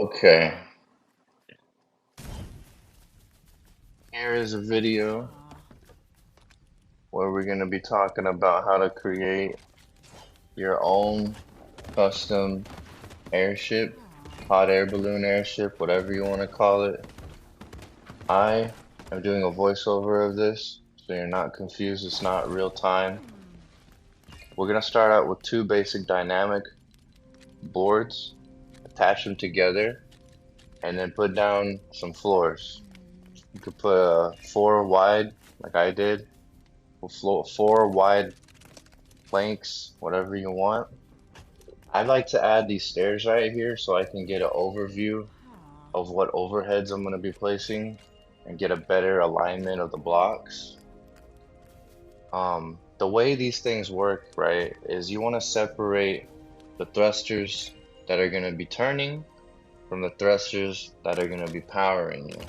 Okay, here is a video where we're going to be talking about how to create your own custom airship, hot air balloon airship, whatever you want to call it. I am doing a voiceover of this, so you're not confused. It's not real time. We're going to start out with two basic dynamic boards, attach them together, and then put down some floors. You could put four wide, like I did, four wide planks, whatever you want. I like to add these stairs right here so I can get an overview of what overheads I'm going to be placing and get a better alignment of the blocks. The way these things work, right, is you want to separate the thrusters that are going to be turning from the thrusters that are going to be powering you.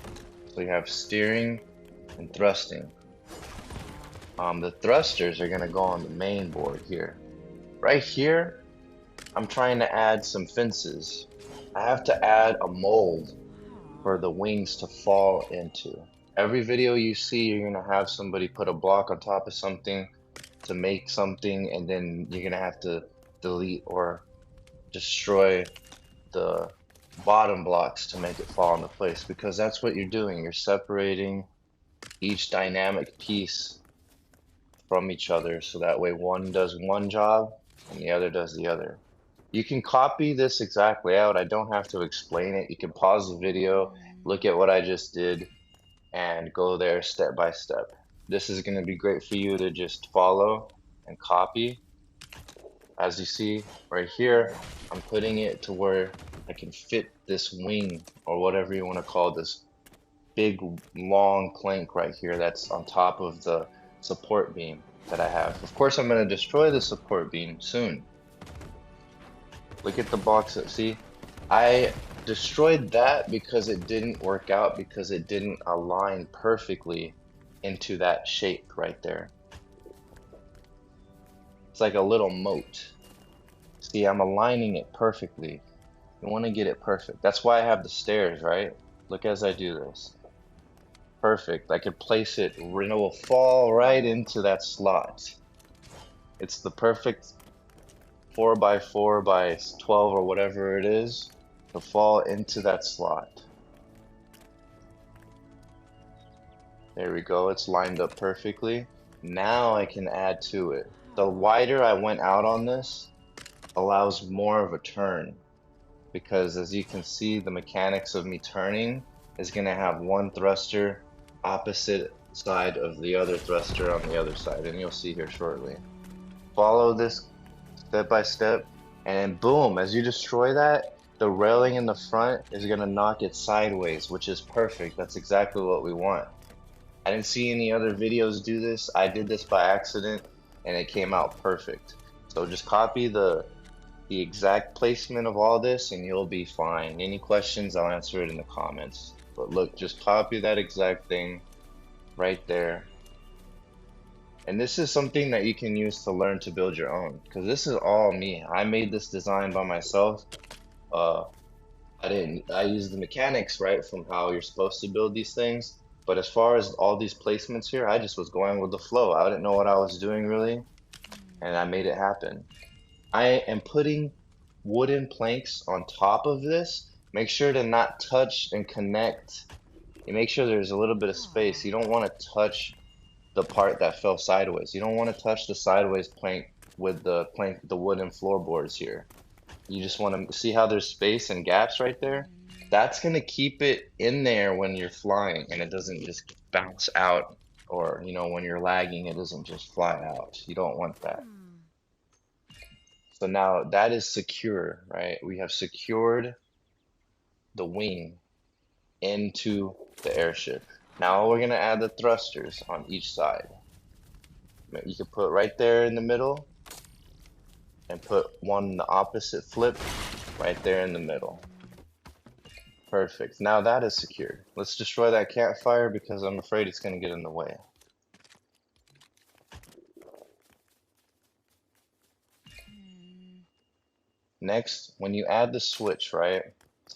So you have steering and thrusting. The thrusters are going to go on the main board here. Right here, I'm trying to add some fences. I have to add a mold for the wings to fall into. Every video you see, you're gonna have somebody put a block on top of something to make something, and then you're gonna have to delete or destroy the bottom blocks to make it fall into place, because that's what you're doing. You're separating each dynamic piece from each other so that way one does one job and the other does the other. You can copy this exact layout. I don't have to explain it. You can pause the video, look at what I just did, and go there step by step. This is going to be great for you to just follow and copy. As you see right here, I'm putting it to where I can fit this wing, or whatever you want to call this big long plank right here that's on top of the support beam that I have. Of course, I'm going to destroy the support beam soon. Look at the box up. See, I destroyed that because it didn't work out, because it didn't align perfectly into that shape right there. It's like a little moat. See, I'm aligning it perfectly. You want to get it perfect. That's why I have the stairs, right? Look as I do this. Perfect. I could place it, and it will fall right into that slot. It's the perfect 4 by 4 by 12 or whatever it is to fall into that slot. There we go. It's lined up perfectly. Now I can add to it. The wider I went out on this allows more of a turn, because as you can see, the mechanics of me turning is going to have one thruster opposite side of the other thruster on the other side, and you'll see here shortly. Follow this step by step, and then boom, as you destroy that, the railing in the front is going to knock it sideways, which is perfect. That's exactly what we want. I didn't see any other videos do this. I did this by accident and it came out perfect. So just copy the exact placement of all this and you'll be fine. Any questions, I'll answer it in the comments. But look, just copy that exact thing right there. And this is something that you can use to learn to build your own, because this is all me. I made this design by myself. I used the mechanics, right, from how you're supposed to build these things. But as far as all these placements here, I just was going with the flow. I didn't know what I was doing really, and I made it happen. I am putting wooden planks on top of this. Make sure to not touch and connect. You make sure there's a little bit of space. You don't want to touch the part that fell sideways. You don't want to touch the sideways plank with the wooden floorboards here. You just want to see how there's space and gaps right there. That's going to keep it in there when you're flying and it doesn't just bounce out, or, you know, when you're lagging, it doesn't just fly out. You don't want that. So now that is secure, right? We have secured the wing into the airship. Now we're going to add the thrusters on each side. You can put right there in the middle and put one in the opposite flip right there in the middle. Perfect. Now that is secured. Let's destroy that campfire because I'm afraid it's going to get in the way. Next, when you add the switch, right?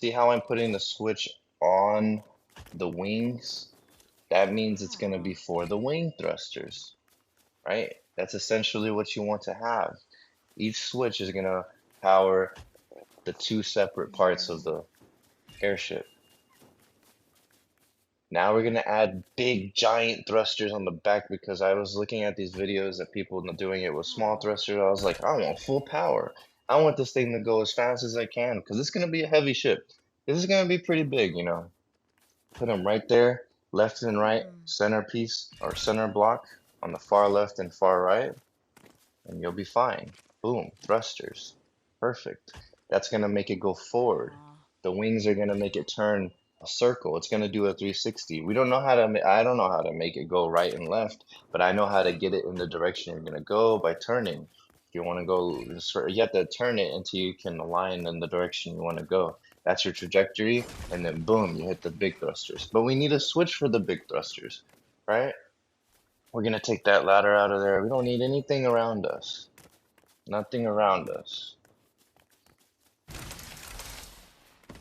See how I'm putting the switch on the wings? That means it's going to be for the wing thrusters, right? That's essentially what you want to have. Each switch is going to power the two separate parts of the airship. Now we're going to add big giant thrusters on the back because I was looking at these videos that people doing it with small thrusters. I was like, I want full power. I want this thing to go as fast as I can because it's going to be a heavy ship. This is going to be pretty big, you know. Put them right there, left and right, centerpiece or center block on the far left and far right, and you'll be fine. Boom, thrusters. Perfect. That's going to make it go forward. The wings are going to make it turn a circle. It's going to do a 360. We don't know how to I don't know how to make it go right and left, but I know how to get it in the direction you're going to go by turning. If you want to go, you have to turn it until you can align in the direction you want to go. That's your trajectory, and then boom, you hit the big thrusters. But we need a switch for the big thrusters, right? We're going to take that ladder out of there. We don't need anything around us. Nothing around us.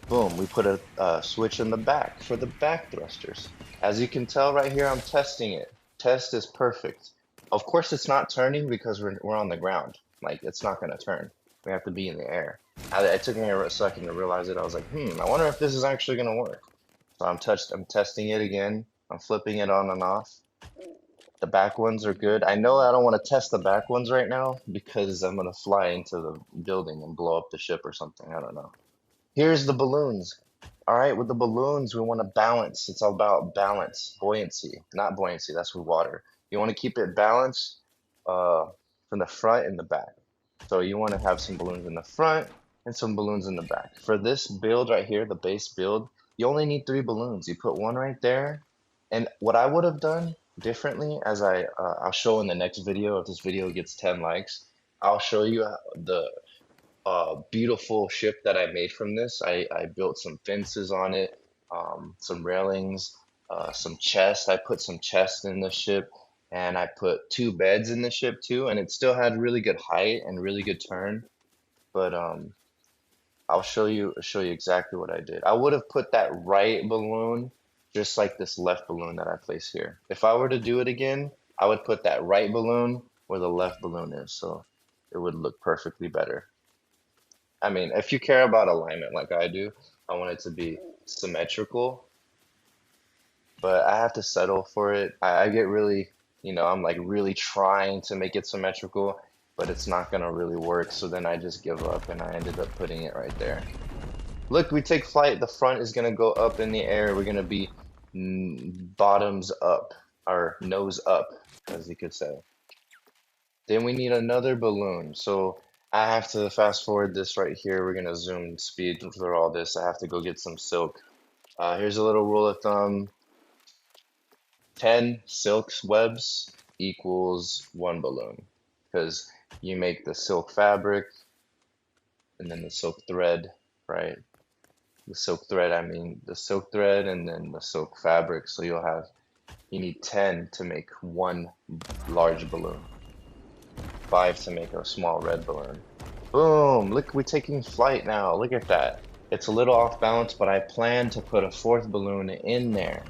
Boom, we put a switch in the back for the back thrusters. As you can tell right here, I'm testing it. Test is perfect. Of course, it's not turning because we're on the ground. Like, it's not going to turn. We have to be in the air. It took me a second to realize it. I was like, I wonder if this is actually going to work. So I'm testing it again. I'm flipping it on and off. The back ones are good. I know I don't want to test the back ones right now because I'm going to fly into the building and blow up the ship or something. I don't know. Here's the balloons. All right, with the balloons, we want to balance. It's all about balance, buoyancy, not buoyancy. That's with water. You want to keep it balanced from the front and the back. So you want to have some balloons in the front and some balloons in the back. For this build right here, the base build, you only need 3 balloons. You put one right there. And what I would have done differently, as I'll show in the next video, if this video gets 10 likes, I'll show you the beautiful ship that I made from this. I built some fences on it, some railings, some chests. I put some chests in the ship, and I put 2 beds in the ship too, and it still had really good height and really good turn. But I'll show you exactly what I did. I would have put that right balloon just like this left balloon that I placed here. If I were to do it again, I would put that right balloon where the left balloon is, so it would look perfectly better. I mean, if you care about alignment like I do, I want it to be symmetrical, but I have to settle for it. I get really, I'm like really trying to make it symmetrical, but it's not gonna really work. So then I just give up and I ended up putting it right there. Look, we take flight. The front is gonna go up in the air. We're gonna be bottoms up, or nose up, as you could say. Then we need another balloon. So I have to fast forward this right here. We're gonna zoom speed through all this. I have to go get some silk. Here's a little rule of thumb. 10 silk webs equals 1 balloon. Because you make the silk fabric and then the silk thread, right? The silk thread, I mean the silk thread and then the silk fabric. So you need 10 to make 1 large balloon. 5 to make a small red balloon. Boom! Look, we're taking flight now. Look at that. It's a little off balance, but I plan to put a 4th balloon in there.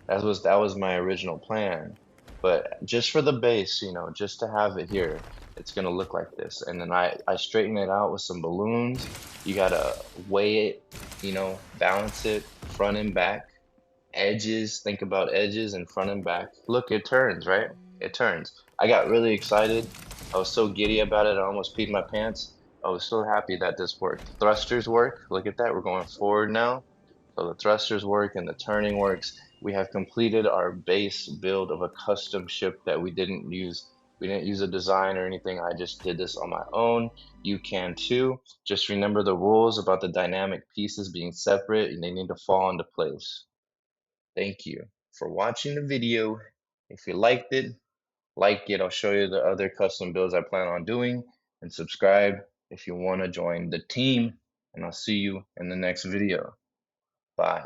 That was my original plan. But just for the base, just to have it here, it's gonna look like this. And then I straighten it out with some balloons. You gotta weigh it, balance it, front and back. Edges, think about edges and front and back. Look, it turns, right? It turns. I got really excited. I was so giddy about it, I almost peed my pants. I was so happy that this worked. Thrusters work. Look at that. We're going forward now. So the thrusters work and the turning works. We have completed our base build of a custom ship that we didn't use. We didn't use a design or anything. I just did this on my own. You can too. Just remember the rules about the dynamic pieces being separate and they need to fall into place. Thank you for watching the video. If you liked it, like it. I'll show you the other custom builds I plan on doing, and subscribe if you want to join the team. And I'll see you in the next video. Bye.